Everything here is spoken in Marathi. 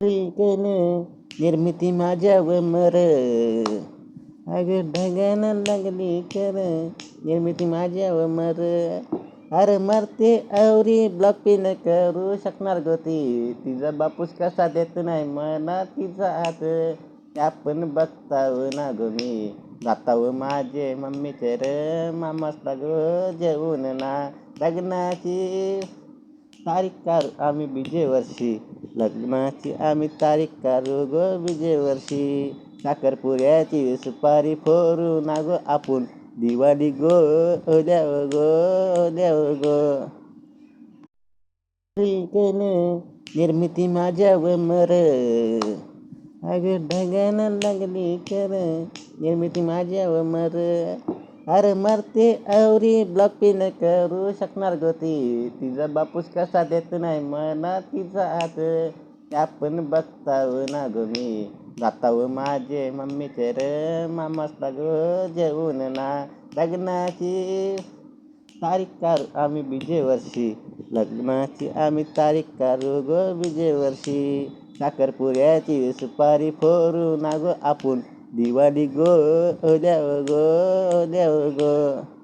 कन निर्मिती माझ्यावर मर अग ढगान लागली कर निर्मिती माझ्यावर मर अरे मरते आवरी ब्लॉक पिन करू शकणार गोती तिचा बापूस कसा देत नाही म्हणा तिचा हात आपण बघताव ना गो मी जाताव माझे मम्मीचे र मामासला गो जेवून ना लग्नाची तारीख काढू आम्ही बीजे वर्षी लग्नाची आम्ही तारीख काढू गो बीजे वर्षी साखरपुऱ्याची सुपारी फोरू ना गो आपण दिवाळी गो द्याव गो कन निर्मिती माझ्यावर मर अग ढगान लागली कर निर्मिती माझ्यावर मर अरे मरते आवरी ब्लॉक पिन करू शकणार गोती तिचा बापूस कसा देत नाही म्हणा तिचा हात आपण बघताव ना गो मी जाताव माझे मम्मीचे र मामासला गो जेवून ना लग्नाची तारीख काढू आम्ही बीजे वर्षी लग्नाची आम्ही तारीख काढू गो बीजे वर्षी साखरपुऱ्याची सुपारी फोरू ना गो आपण दिवाळी गो द्याव गो